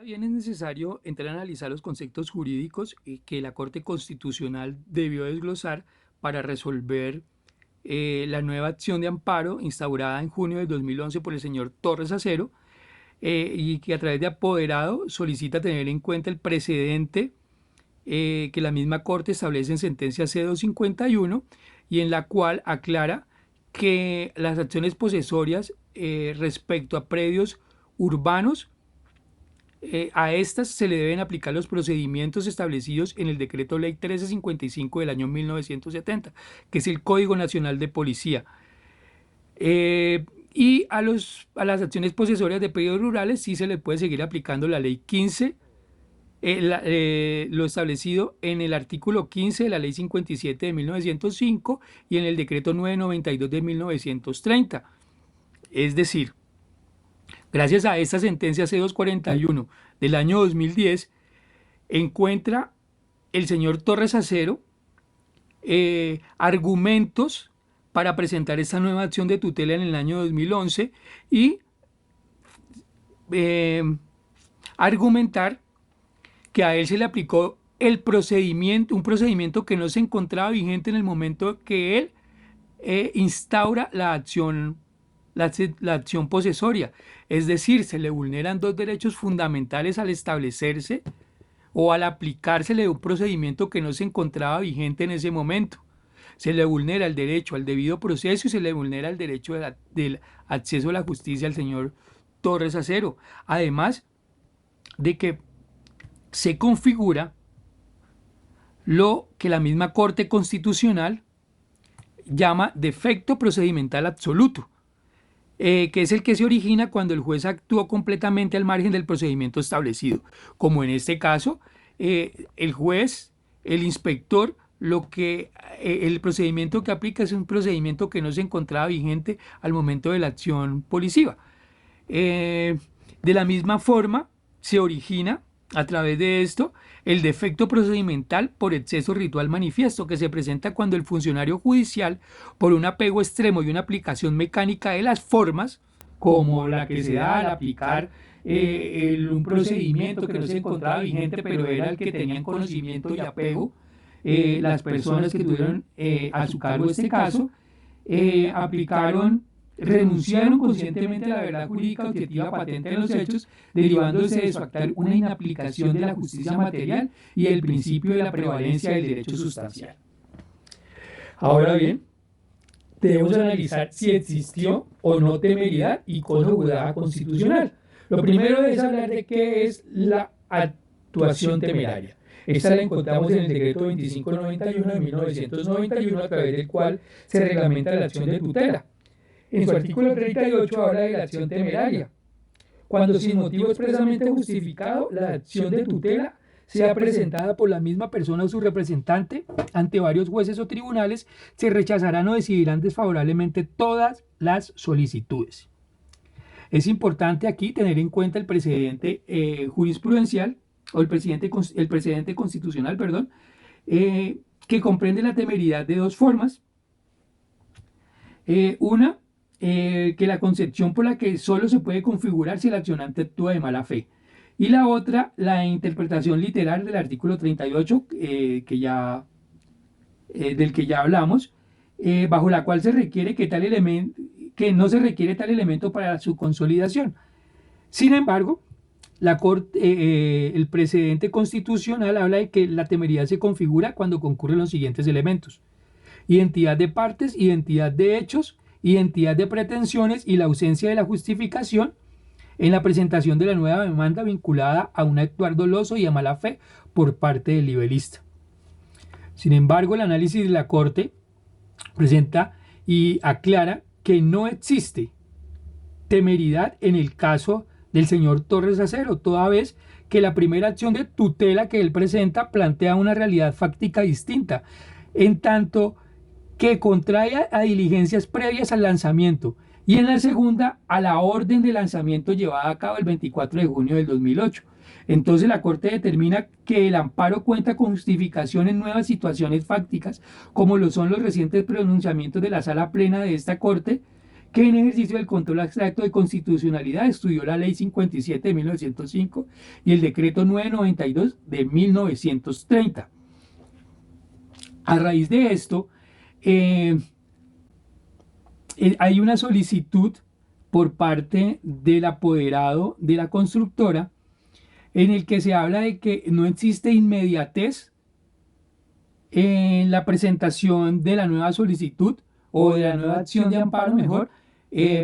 Bien, es necesario entrar a analizar los conceptos jurídicos que la Corte Constitucional debió desglosar para resolver la nueva acción de amparo instaurada en junio de 2011 por el señor Torres Acero, y que a través de apoderado solicita tener en cuenta el precedente que la misma Corte establece en sentencia C251, y en la cual aclara que las acciones posesorias respecto a predios urbanos, a estas se le deben aplicar los procedimientos establecidos en el Decreto Ley 1355 del año 1970, que es el Código Nacional de Policía. Y a las acciones posesorias de predios rurales sí se le puede seguir aplicando la Ley 15, lo establecido en el artículo 15 de la Ley 57 de 1905 y en el Decreto 992 de 1930. Es decir, gracias a esta sentencia C241 del año 2010, encuentra el señor Torres Acero argumentos para presentar esta nueva acción de tutela en el año 2011 y argumentar que a él se le aplicó el procedimiento, un procedimiento que no se encontraba vigente en el momento que él instaura la acción posesoria. Es decir, se le vulneran dos derechos fundamentales al establecerse o al aplicársele un procedimiento que no se encontraba vigente en ese momento. Se le vulnera el derecho al debido proceso y se le vulnera el derecho del acceso a la justicia al señor Torres Acero. Además de que se configura lo que la misma Corte Constitucional llama defecto procedimental absoluto, que es el que se origina cuando el juez actuó completamente al margen del procedimiento establecido. Como en este caso, el juez, el inspector, el procedimiento que aplica es un procedimiento que no se encontraba vigente al momento de la acción policiva. De la misma forma, se origina a través de esto el defecto procedimental por exceso ritual manifiesto, que se presenta cuando el funcionario judicial, por un apego extremo y una aplicación mecánica de las formas, como la que se da al aplicar un procedimiento que no se encontraba vigente, pero era el que tenían conocimiento y apego las personas que tuvieron a su cargo este caso, renunciaron conscientemente a la verdad jurídica objetiva patente en los hechos, derivándose de su actuar una inaplicación de la justicia material y el principio de la prevalencia del derecho sustancial. Ahora bien, debemos analizar si existió o no temeridad y cosa juzgada constitucional. Lo primero es hablar de qué es la actuación temeraria. Esta la encontramos en el decreto 2591 de 1991, a través del cual se reglamenta la acción de tutela. En su artículo 38 habla de la acción temeraria. Cuando sin motivo expresamente justificado, la acción de tutela sea presentada por la misma persona o su representante ante varios jueces o tribunales, se rechazarán o decidirán desfavorablemente todas las solicitudes. Es importante aquí tener en cuenta el precedente jurisprudencial o el precedente constitucional, perdón, que comprende la temeridad de dos formas. Una, que la concepción por la que solo se puede configurar si el accionante actúa de mala fe. Y la otra, la interpretación literal del artículo 38, del que ya hablamos, bajo la cual se requiere que no se requiere tal elemento para su consolidación. Sin embargo, el precedente constitucional habla de que la temeridad se configura cuando concurren los siguientes elementos: identidad de partes, identidad de hechos, identidad de pretensiones y la ausencia de la justificación en la presentación de la nueva demanda vinculada a un actuar doloso y a mala fe por parte del libelista. Sin embargo, el análisis de la Corte presenta y aclara que no existe temeridad en el caso del señor Torres Acero, toda vez que la primera acción de tutela que él presenta plantea una realidad fáctica distinta, en tanto que contrae a diligencias previas al lanzamiento, y en la segunda a la orden de lanzamiento llevada a cabo el 24 de junio del 2008. Entonces la Corte determina que el amparo cuenta con justificación en nuevas situaciones fácticas, como lo son los recientes pronunciamientos de la Sala Plena de esta Corte, que en ejercicio del control abstracto de constitucionalidad estudió la Ley 57 de 1905 y el Decreto 992 de 1930. A raíz de esto, eh, hay una solicitud por parte del apoderado de la constructora en el que se habla de que no existe inmediatez en la presentación de la nueva solicitud o de la nueva acción de amparo, mejor,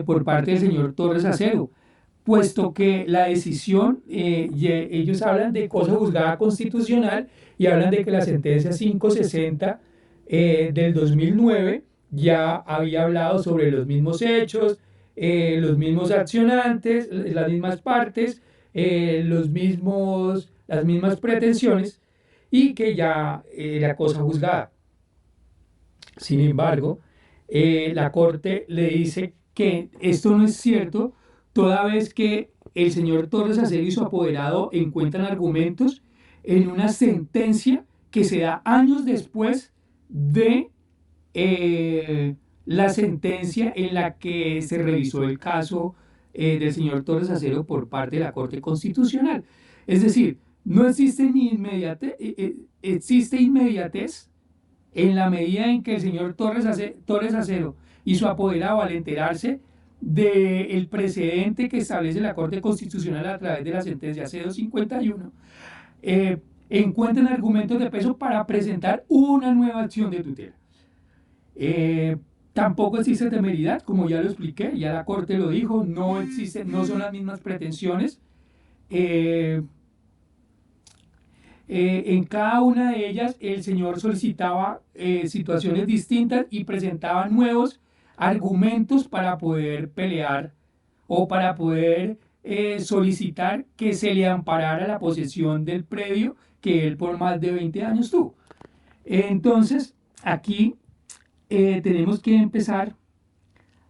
por parte del señor Torres Acero, puesto que la decisión, ellos hablan de cosa juzgada constitucional y hablan de que la sentencia 560 del 2009 ya había hablado sobre los mismos hechos, los mismos accionantes, las mismas partes, las mismas pretensiones y que ya era cosa juzgada. Sin embargo, la Corte le dice que esto no es cierto, toda vez que el señor Torres Acero y su apoderado encuentran argumentos en una sentencia que se da años después de la sentencia en la que se revisó el caso del señor Torres Acero por parte de la Corte Constitucional. Es decir, no existe ni inmediatez, existe inmediatez en la medida en que el señor Torres Acero y su apoderado, al enterarse del precedente que establece la Corte Constitucional a través de la sentencia C251, encuentran argumentos de peso para presentar una nueva acción de tutela. Tampoco existe temeridad, como ya lo expliqué, ya la Corte lo dijo, no existen, no son las mismas pretensiones. En cada una de ellas el señor solicitaba situaciones distintas y presentaba nuevos argumentos para poder pelear o para poder solicitar que se le amparara la posesión del predio que él por más de 20 años tuvo. Entonces, aquí tenemos que empezar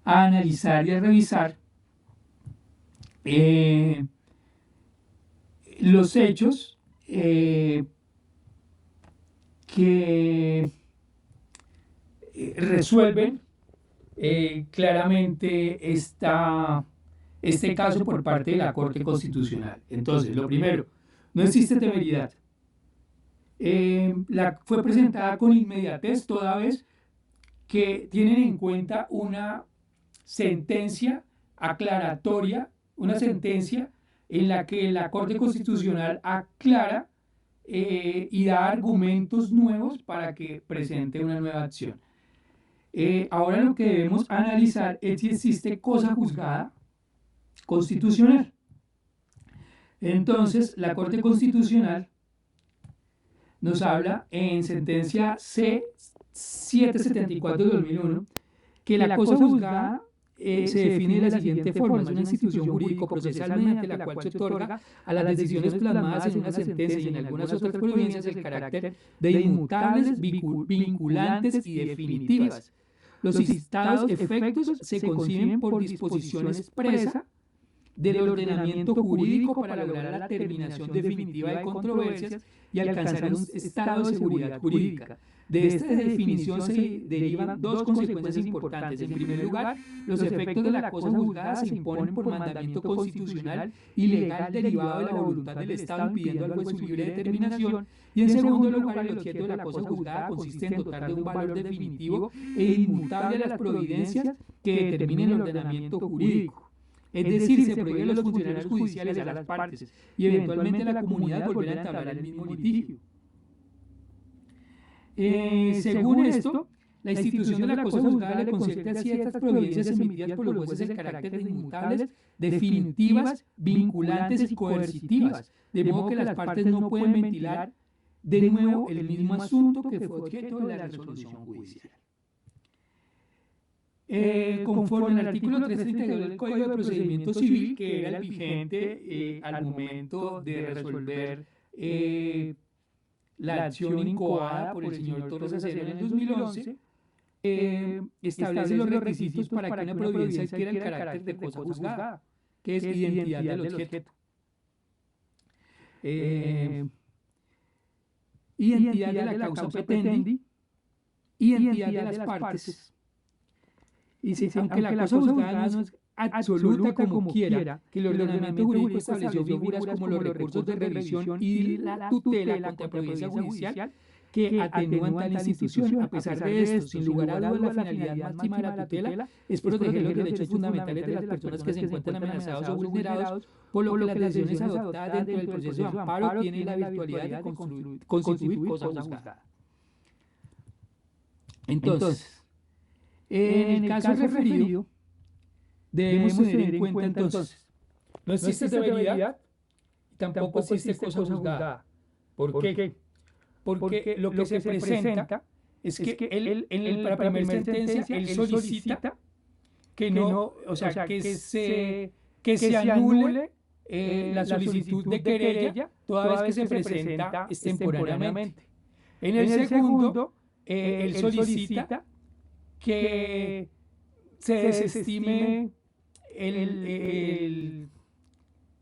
a analizar y a revisar los hechos que resuelven claramente este caso por parte de la Corte Constitucional. Entonces, lo primero, no existe temeridad. Fue presentada con inmediatez toda vez que tienen en cuenta una sentencia aclaratoria, una sentencia en la que la Corte Constitucional aclara y da argumentos nuevos para que presente una nueva acción. Ahora lo que debemos analizar es si existe cosa juzgada constitucional. Entonces, la Corte Constitucional nos habla en sentencia C774 de 2001 que la cosa juzgada se define de la siguiente forma: es una institución jurídico-procesal mediante la cual se otorga a las decisiones plasmadas en una sentencia y en algunas otras providencias el carácter de inmutables, vinculantes y definitivas. Los citados efectos se conciben por disposición expresa del ordenamiento jurídico para lograr la terminación definitiva de controversias y alcanzar un estado de seguridad jurídica. De esta definición se derivan dos consecuencias importantes. En primer lugar, los efectos de la cosa juzgada se imponen por mandamiento constitucional y legal derivado de la voluntad del Estado impidiendo al juez su libre determinación. Y en segundo lugar, el objeto de la cosa juzgada consiste en dotar de un valor definitivo e inmutable a las providencias que determinen el ordenamiento jurídico. Es decir, se prohíbe a los funcionarios judiciales, a las partes y eventualmente a la comunidad volver a entablar el mismo litigio. Según esto, la institución de la cosa juzgada le concede a ciertas providencias emitidas por los jueces el carácter de inmutables, definitivas, vinculantes y coercitivas, de modo que las partes no pueden ventilar de nuevo el mismo asunto que fue objeto de la resolución judicial. Conforme al artículo 332 del Código de Procedimiento Civil, que era el vigente al momento de resolver la acción incoada por el señor Torres Acero en el 2011, establece los requisitos para que una providencia adquiera el carácter de cosa juzgada, que es identidad del objeto, identidad de la causa petendi, identidad de las partes Dice, aunque la cosa juzgada no es absoluta como quiera, que el ordenamiento jurídico estableció figuras como los recursos de revisión y la tutela contra providencia judicial que atenúan tal institución. A pesar de esto, sin lugar a dudas, la finalidad máxima de la tutela es proteger los derechos fundamentales de las personas que se encuentran amenazados o vulnerados, por lo que las decisiones adoptadas dentro del proceso de amparo tienen la virtualidad de constituir cosa juzgada. Entonces, en el caso referido, debemos tener en cuenta entonces, no existe severidad y tampoco existe cosa juzgada. ¿Por qué? Porque lo que se presenta es que él, en la primera sentencia, él solicita que no, o sea, que se anule la solicitud de querella toda vez que se presenta extemporáneamente. En el segundo, él solicita que se desestime el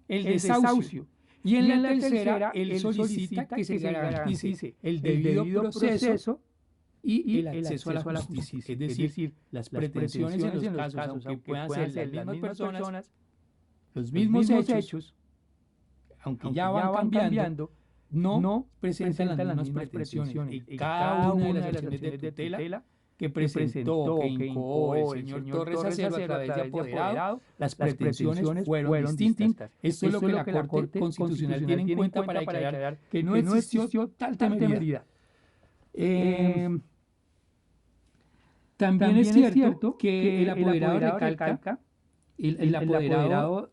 desahucio. Y en la tercera, él solicita que se garantice el debido proceso y el acceso a la justicia. Es decir, las pretensiones en los casos, aunque puedan ser las mismas personas, los mismos hechos, aunque ya van cambiando, no presentan las mismas pretensiones. Y cada una de las acciones de tutela que presentó, que incoó el señor Torres Acero a través de apoderado, las pretensiones fueron distintas. Esto es lo que la Corte Constitucional tiene en cuenta para declarar que no existió tal temeridad. También es cierto que el apoderado recalca, el apoderado